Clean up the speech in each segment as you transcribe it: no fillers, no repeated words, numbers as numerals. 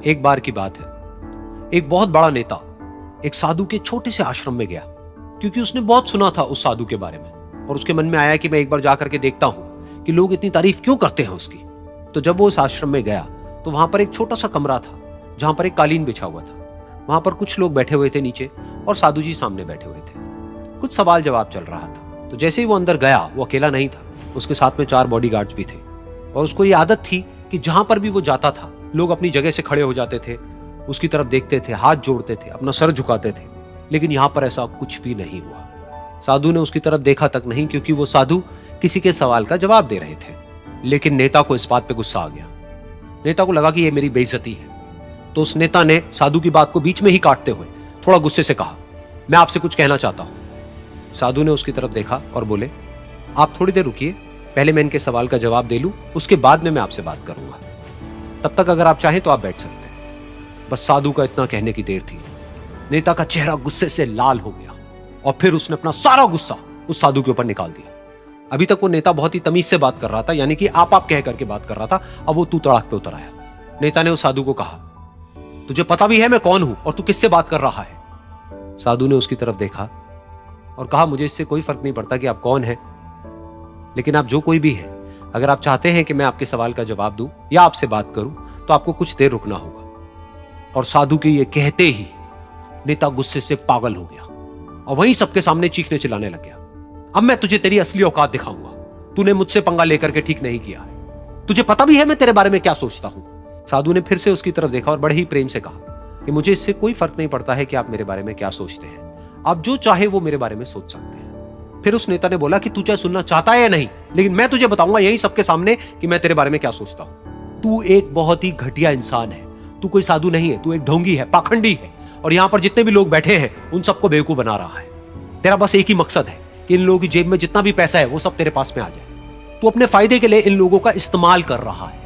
एक बार की बात है, एक बहुत बड़ा नेता एक साधु के छोटे से आश्रम में गया, क्योंकि उसने बहुत सुना था उस साधु के बारे में और उसके मन में आया कि मैं एक बार जाकर के देखता हूं कि लोग इतनी तारीफ क्यों करते हैं उसकी। तो जब वो उस आश्रम में गया तो वहां पर एक छोटा सा कमरा था जहां पर एक कालीन बिछा हुआ था। वहां पर कुछ लोग बैठे हुए थे नीचे और साधु जी सामने बैठे हुए थे। कुछ सवाल जवाब चल रहा था। तो जैसे ही वो अंदर गया, वो अकेला नहीं था, उसके साथ में 4 बॉडीगार्ड्स भी थे और उसको ये आदत थी कि जहां पर भी वो जाता था लोग अपनी जगह से खड़े हो जाते थे, उसकी तरफ देखते थे, हाथ जोड़ते थे, अपना सर झुकाते थे। लेकिन यहां पर ऐसा कुछ भी नहीं हुआ। साधु ने उसकी तरफ देखा तक नहीं, क्योंकि वो साधु किसी के सवाल का जवाब दे रहे थे। लेकिन नेता को इस बात पे गुस्सा आ गया। नेता को लगा कि ये मेरी बेइज्जती है। तो उस नेता ने साधु की बात को बीच में ही काटते हुए थोड़ा गुस्से से कहा, मैं आपसे कुछ कहना चाहता हूं। साधु ने उसकी तरफ देखा और बोले, आप थोड़ी देर रुकिए, पहले मैं इनके सवाल का जवाब दे लूं, उसके बाद में मैं आपसे बात करूंगा। तब तक अगर आप चाहें तो आप बैठ सकते हैं। बस साधु का इतना कहने की देर थी। नेता का चेहरा गुस्से से लाल हो गया और फिर उसने अपना सारा गुस्सा उस साधु के ऊपर निकाल दिया। अभी तक वो नेता बहुत ही तमीज से बात कर रहा था, यानी कि आप कह करके बात कर रहा था। अब वो तू तड़ाक पे उतर आया। नेता ने उस साधु को कहा, तुझे पता भी है मैं कौन हूं और तू किससे बात कर रहा है? साधु ने उसकी तरफ देखा और कहा, मुझे इससे कोई फर्क नहीं पड़ता कि आप कौन हैं, लेकिन आप जो कोई भी हैं, अगर आप चाहते हैं कि मैं आपके सवाल का जवाब दूं या आपसे बात करूं तो आपको कुछ देर रुकना होगा। और साधु के ये कहते ही नेता गुस्से से पागल हो गया और वहीं सबके सामने चीखने चिल्लाने लग गया, अब मैं तुझे तेरी असली औकात दिखाऊंगा। तूने मुझसे पंगा लेकर के ठीक नहीं किया है। तुझे पता भी है मैं तेरे बारे में क्या सोचता हूं। साधु ने फिर से उसकी तरफ देखा और बड़े ही प्रेम से कहा कि मुझे इससे कोई फर्क नहीं पड़ता है कि आप मेरे बारे में क्या सोचते हैं। आप जो चाहे वो मेरे बारे में सोच सकते हैं। फिर उस नेता ने बोला कि तू चाहे सुनना चाहता है या नहीं, लेकिन मैं तुझे बताऊंगा यही सबके सामने कि मैं तेरे बारे में क्या सोचता हूं। तू एक बहुत ही घटिया इंसान है। तू कोई साधु नहीं है, तू एक ढोंगी है, पाखंडी है और यहां पर जितने भी लोग बैठे हैं उन सबको बेवकूफ बना रहा है। तेरा बस एक ही मकसद है कि इन लोगों की जेब में जितना भी पैसा है वो सब तेरे पास में आ जाए। तू अपने फायदे के लिए इन लोगों का इस्तेमाल कर रहा है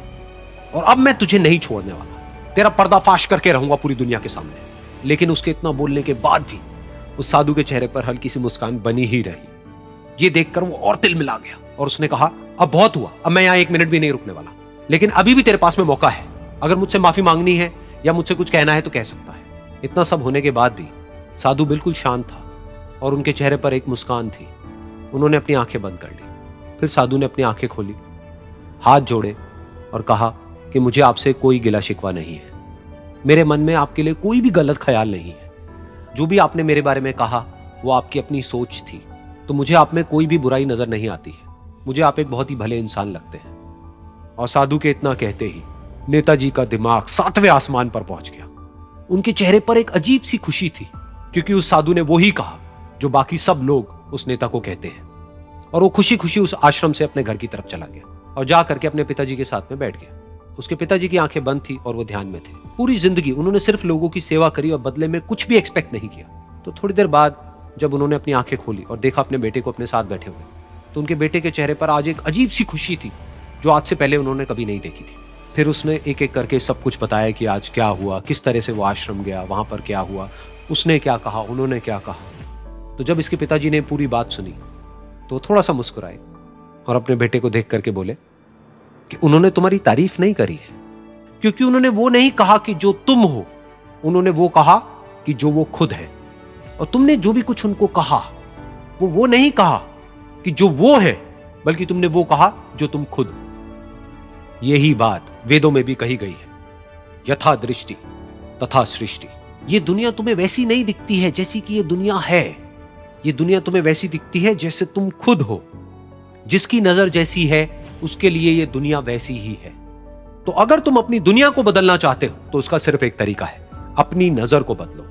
और अब मैं तुझे नहीं छोड़ने वाला। तेरा पर्दाफाश करके रहूंगा पूरी दुनिया के सामने। लेकिन उसके इतना बोलने के बाद भी उस साधु के चेहरे पर हल्की सी मुस्कान बनी ही रही। ये देखकर वो और तिल मिला गया और उसने कहा, अब बहुत हुआ, अब मैं यहां 1 मिनट भी नहीं रुकने वाला। लेकिन अभी भी तेरे पास में मौका है। अगर मुझसे माफी मांगनी है या मुझसे कुछ कहना है तो कह सकता है। इतना सब होने के बाद भी साधु बिल्कुल शांत था और उनके चेहरे पर एक मुस्कान थी। उन्होंने अपनी आंखें बंद कर ली। फिर साधु ने अपनी आंखें खोली, हाथ जोड़े और कहा कि मुझे आपसे कोई गिला शिकवा नहीं है। मेरे मन में आपके लिए कोई भी गलत ख्याल नहीं है। जो भी आपने मेरे बारे में कहा वो आपकी अपनी सोच थी। तो मुझे आप में कोई भी बुराई नजर नहीं आती है। मुझे आप एक बहुत ही भले इंसान लगते हैं। और साधु के इतना कहते ही नेताजी का दिमाग 7वें आसमान पर पहुंच गया। उनके चेहरे पर एक अजीब सी खुशी थी, क्योंकि उस साधु ने वो ही कहा जो बाकी सब लोग उस नेता को कहते हैं। और वो खुशी खुशी उस आश्रम से अपने घर की तरफ चला गया और जा करके अपने पिताजी के साथ में बैठ गया। उसके पिताजी की आंखें बंद थी और वो ध्यान में थे। पूरी जिंदगी उन्होंने सिर्फ लोगों की सेवा करी और बदले में कुछ भी एक्सपेक्ट नहीं किया। तो थोड़ी देर बाद जब उन्होंने अपनी आंखें खोली और देखा अपने बेटे को अपने साथ बैठे हुए, तो उनके बेटे के चेहरे पर आज एक अजीब सी खुशी थी जो आज से पहले उन्होंने कभी नहीं देखी थी। फिर उसने एक एक करके सब कुछ बताया कि आज क्या हुआ, किस तरह से वो आश्रम गया, वहां पर क्या हुआ, उसने क्या कहा, उन्होंने क्या कहा। तो जब इसके पिताजी ने पूरी बात सुनी तो थोड़ा सा मुस्कुराए और अपने बेटे को देख करके बोले कि उन्होंने तुम्हारी तारीफ नहीं करी है, क्योंकि उन्होंने वो नहीं कहा कि जो तुम हो, उन्होंने वो कहा कि जो वो खुद है। और तुमने जो भी कुछ उनको कहा वो नहीं कहा कि जो वो है, बल्कि तुमने वो कहा जो तुम खुद। यही बात वेदों में भी कही गई है, यथा दृष्टि तथा सृष्टि। ये दुनिया तुम्हें वैसी नहीं दिखती है जैसी कि ये दुनिया है। ये दुनिया तुम्हें वैसी दिखती है जैसे तुम खुद हो। जिसकी नजर जैसी है उसके लिए ये दुनिया वैसी ही है। तो अगर तुम अपनी दुनिया को बदलना चाहते हो तो उसका सिर्फ एक तरीका है, अपनी नजर को बदलो।